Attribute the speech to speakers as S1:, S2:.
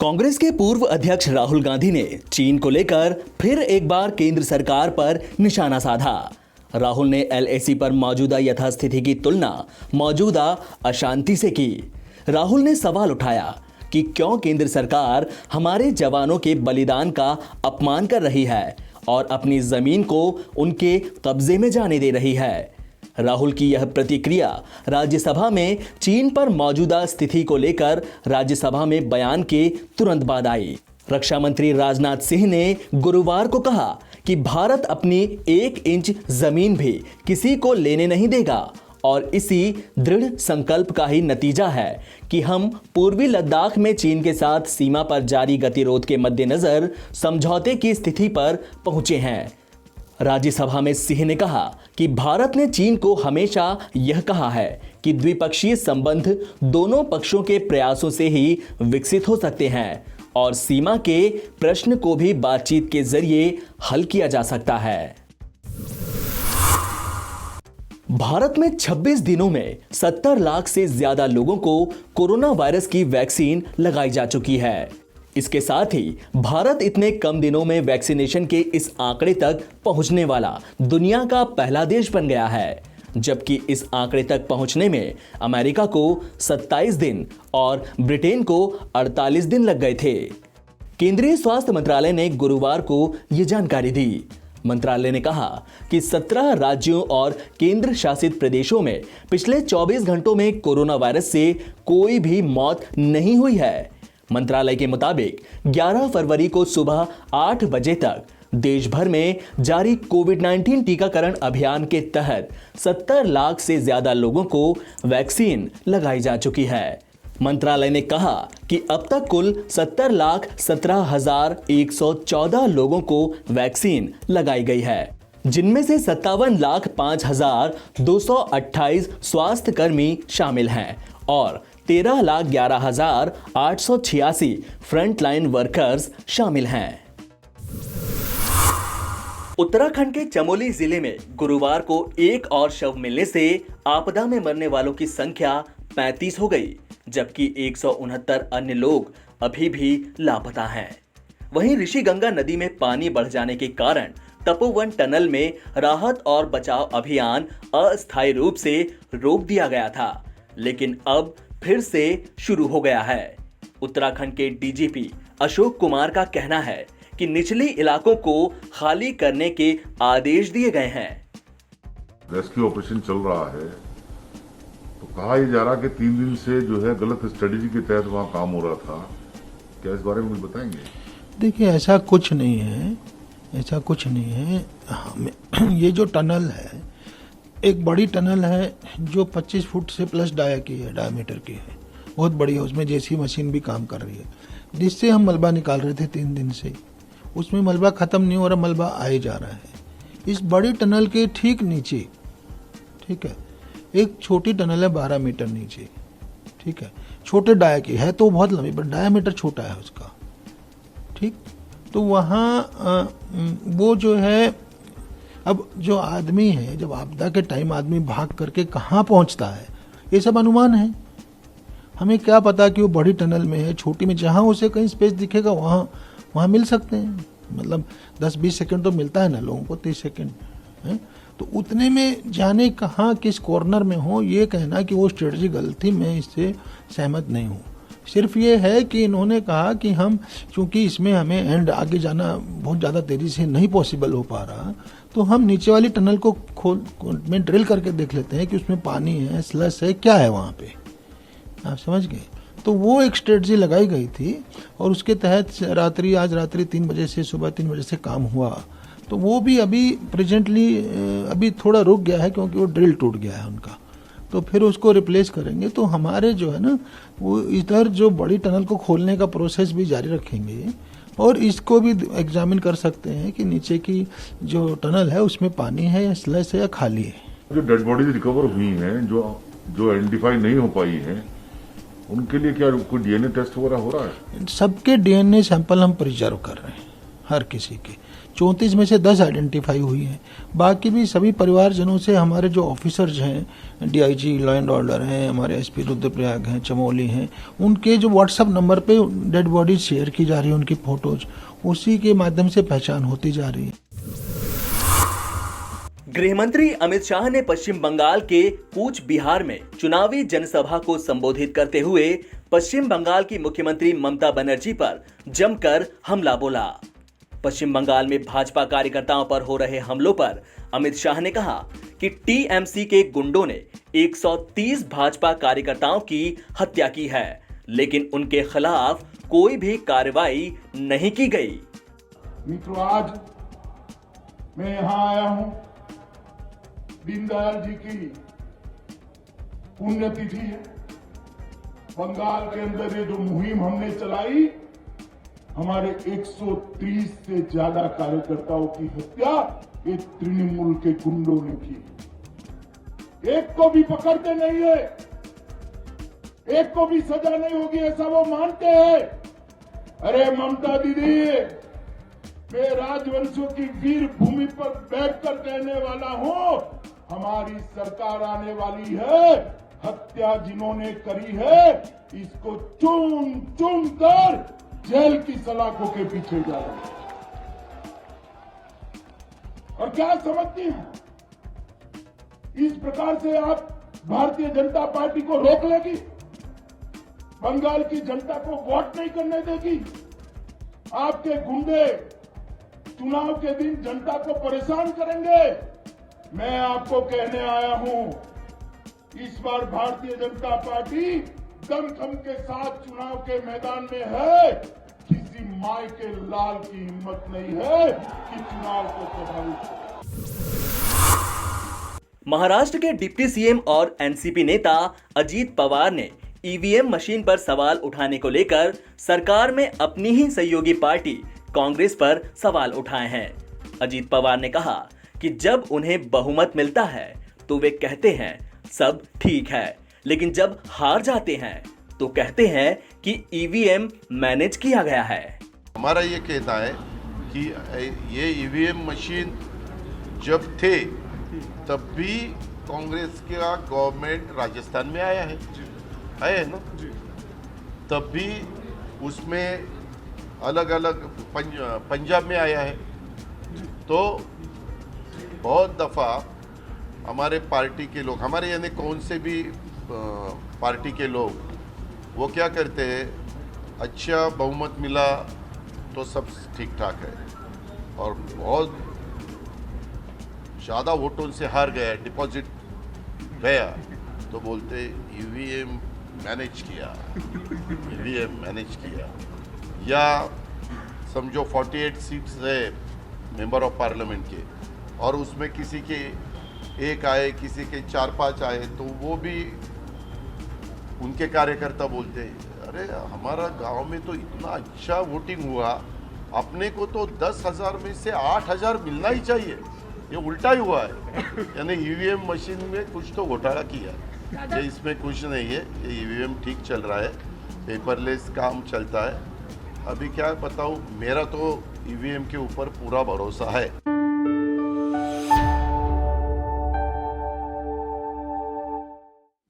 S1: कांग्रेस के पूर्व अध्यक्ष राहुल गांधी ने चीन को लेकर फिर एक बार केंद्र सरकार पर निशाना साधा। राहुल ने एलएसी पर मौजूदा यथास्थिति की तुलना मौजूदा अशांति से की। राहुल ने सवाल उठाया कि क्यों केंद्र सरकार हमारे जवानों के बलिदान का अपमान कर रही है और अपनी जमीन को उनके कब्जे में जाने दे रही है। राहुल की यह प्रतिक्रिया राज्यसभा में चीन पर मौजूदा स्थिति को लेकर राज्यसभा में बयान के तुरंत बाद आई। रक्षा मंत्री राजनाथ सिंह ने गुरुवार को कहा कि भारत अपनी 1 इंच जमीन भी किसी को लेने नहीं देगा और इसी दृढ़ संकल्प का ही नतीजा है कि हम पूर्वी लद्दाख में चीन के साथ सीमा पर जारी गतिरोध के मद्देनजर समझौते की स्थिति पर पहुंचे हैं। राज्यसभा में सिंह ने कहा कि भारत ने चीन को हमेशा यह कहा है कि द्विपक्षीय संबंध दोनों पक्षों के प्रयासों से ही विकसित हो सकते हैं और सीमा के प्रश्न को भी बातचीत के जरिए हल किया जा सकता है। भारत में 26 दिनों में 70 लाख से ज्यादा लोगों को कोरोना वायरस की वैक्सीन लगाई जा चुकी है। इसके साथ ही भारत इतने कम दिनों में वैक्सीनेशन के इस आंकड़े तक पहुंचने वाला दुनिया का पहला देश बन गया है, जबकि इस आंकड़े तक पहुंचने में अमेरिका को 27 दिन और ब्रिटेन को 48 दिन लग गए थे। केंद्रीय स्वास्थ्य मंत्रालय ने गुरुवार को यह जानकारी दी। मंत्रालय ने कहा कि 17 राज्यों और केंद्र शासित प्रदेशों में पिछले 24 घंटों में कोरोना वायरस से कोई भी मौत नहीं हुई है। मंत्रालय के मुताबिक 11 फरवरी को सुबह 8 बजे तक देश भर में जारी कोविड-19 टीकाकरण अभियान के तहत 70 लाख से ज्यादा लोगों को वैक्सीन लगाई जा चुकी है। मंत्रालय ने कहा कि अब तक कुल 70,17,114 लोगों को वैक्सीन लगाई गई है, जिनमें से 57,05,228 स्वास्थ्य कर्मी शामिल हैं और 13,11,886 फ्रंटलाइन वर्कर्स शामिल हैं। उत्तराखंड के चमोली जिले में गुरुवार को एक और शव मिलने से आपदा में मरने वालों की संख्या 35 हो गई, जबकि 169 अन्य लोग अभी भी लापता हैं। वहीं ऋषिगंगा नदी में पानी बढ़ जाने के कारण तपोवन टनल में राहत और बचाव अभियान अस्थायी रूप से रोक दिया गया था, लेकिन अब फिर से शुरू हो गया है। उत्तराखंड के डीजीपी अशोक कुमार का कहना है कि निचले इलाकों को खाली करने के आदेश दिए गए हैं।
S2: रेस्क्यू ऑपरेशन चल रहा है तो कहा यह जा रहा कि 3 दिन से जो है गलत स्ट्रेटेजी के तहत वहां काम हो रहा था। क्या इस बारे में कुछ बताएंगे?
S3: देखिए, ऐसा कुछ नहीं है। ये जो टनल है एक बड़ी टनल है जो 25 फुट से प्लस डायमीटर की है, बहुत बड़ी है। उसमें जेसी मशीन भी काम कर रही है, जिससे हम मलबा निकाल रहे थे 3 दिन से। उसमें मलबा खत्म नहीं हो रहा, मलबा आए जा रहा है। इस बड़ी टनल के ठीक नीचे, ठीक है, एक छोटी टनल है 12 मीटर नीचे, ठीक है, छोटे डाया की है तो बहुत लंबी, पर डायमीटर छोटा है उसका, ठीक। तो वहाँ वो जो है, अब जो आदमी है, जब आपदा के टाइम आदमी भाग करके कहाँ पहुँचता है, ये सब अनुमान है। हमें क्या पता कि वो बड़ी टनल में है, छोटी में, जहाँ उसे कहीं स्पेस दिखेगा वहाँ मिल सकते हैं। मतलब 10-20 सेकंड तो मिलता है ना लोगों को, 30 सेकंड है, तो उतने में जाने कहाँ किस कॉर्नर में हो, ये कहना कि वो स्ट्रेटजी गलती, मैं इससे सहमत नहीं हूँ। सिर्फ ये है कि इन्होंने कहा कि हम, चूंकि इसमें हमें एंड आगे जाना बहुत ज़्यादा तेज़ी से नहीं पॉसिबल हो पा रहा, तो हम नीचे वाली टनल को में ड्रिल करके देख लेते हैं कि उसमें पानी है, स्लस है, क्या है वहाँ पे। आप समझ गए? तो वो एक स्ट्रेटजी लगाई गई थी और उसके तहत आज रात्रि 3 बजे से सुबह 3 बजे से काम हुआ। तो वो भी अभी प्रेजेंटली अभी थोड़ा रुक गया है क्योंकि वो ड्रिल टूट गया है उनका, तो फिर उसको रिप्लेस करेंगे। तो हमारे जो है ना, वो इधर जो बड़ी टनल को खोलने का प्रोसेस भी जारी रखेंगे और इसको भी एग्जामिन कर सकते हैं कि नीचे की जो टनल है उसमें पानी है या स्लस है या खाली है।
S2: जो डेड बॉडीज रिकवर हुई हैं, जो आइडेंटिफाई नहीं हो पाई हैं, उनके लिए क्या कोई डीएनए टेस्ट वगैरह हो रहा है?
S3: सबके डीएनए सैंपल हम प्रिजर्व कर रहे हैं, हर किसी के। 34 में से 10 आइडेंटिफाई हुई हैं। बाकी भी सभी परिवारजनों से हमारे जो ऑफिसर्स हैं, डीआईजी लॉ एंड ऑर्डर हैं, हमारे एसपी रुद्रप्रयाग हैं, चमोली हैं, उनके जो व्हाट्सएप नंबर पे डेड बॉडीज शेयर की जा रही है, उनकी फोटोज, उसी के माध्यम से पहचान होती जा रही है।
S1: गृहमंत्री अमित शाह ने पश्चिम बंगाल के कूच बिहार में चुनावी जनसभा को संबोधित करते हुए पश्चिम बंगाल की मुख्यमंत्री ममता बनर्जी पर जमकर हमला बोला। पश्चिम बंगाल में भाजपा कार्यकर्ताओं पर हो रहे हमलों पर अमित शाह ने कहा कि टीएमसी के गुंडों ने 130 भाजपा कार्यकर्ताओं की हत्या की है, लेकिन उनके खिलाफ कोई भी कार्रवाई नहीं की गई।
S4: मित्रों, आज मैं यहां आया हूं, दीनदयाल जी की पुण्यतिथि है। बंगाल के अंदर ये जो मुहिम हमने चलाई, हमारे 130 से ज्यादा कार्यकर्ताओं की हत्या ये तृणमूल के गुंडों ने की। एक को भी पकड़ते नहीं है, एक को भी सजा नहीं होगी ऐसा वो मानते हैं। अरे ममता दीदी, मैं राजवंशों की वीर भूमि पर बैठकर कहने वाला हूं, हमारी सरकार आने वाली है। हत्या जिन्होंने करी है, इसको चुन चुन कर जेल की सलाखों के पीछे जा रहे हैं। और क्या समझती हैं, इस प्रकार से आप भारतीय जनता पार्टी को रोक लेगी, बंगाल की जनता को वोट नहीं करने देगी? आपके गुंडे चुनाव के दिन जनता को परेशान करेंगे। मैं आपको कहने आया हूं, इस बार भारतीय जनता पार्टी दमखम के साथ चुनाव के मैदान में है। किसी माय के लाल की हिम्मत नहीं है कि चुनाव को प्रभावित करे।
S1: महाराष्ट्र के डिप्टी सीएम और एनसीपी नेता अजीत पवार ने ईवीएम मशीन पर सवाल उठाने को लेकर सरकार में अपनी ही सहयोगी पार्टी कांग्रेस पर सवाल उठाए हैं। अजीत पवार ने कहा कि जब उन्हें बहुमत मिलता है तो वे कहते हैं सब ठीक है, लेकिन जब हार जाते हैं तो कहते हैं कि ईवीएम मैनेज किया गया है।
S5: हमारा ये कहना है कि ये ईवीएम मशीन जब थे तब भी कांग्रेस का गवर्नमेंट राजस्थान में आया है ना, तब भी उसमें अलग अलग पंजाब में आया है। तो बहुत दफ़ा हमारे पार्टी के लोग, हमारे यानी कौन से भी पार्टी के लोग, वो क्या करते हैं, अच्छा बहुमत मिला तो सब ठीक ठाक है, और बहुत ज़्यादा वोटों से हार गया, डिपॉजिट गया, तो बोलते ईवीएम मैनेज किया, ईवीएम मैनेज किया। या समझो 48 सीट्स है मेंबर ऑफ पार्लियामेंट के, और उसमें किसी के 1 आए, किसी के 4-5 आए, तो वो भी उनके कार्यकर्ता बोलते हैं अरे हमारा गांव में तो इतना अच्छा वोटिंग हुआ, अपने को तो 10,000 में से 8,000 मिलना ही चाहिए। ये उल्टा ही हुआ है, यानी ईवीएम मशीन में कुछ तो घोटाला किया है। ये इसमें कुछ नहीं है, ये ईवीएम ठीक चल रहा है, पेपरलेस काम चलता है। अभी क्या बताऊँ, मेरा तो ईवीएम के ऊपर पूरा भरोसा है।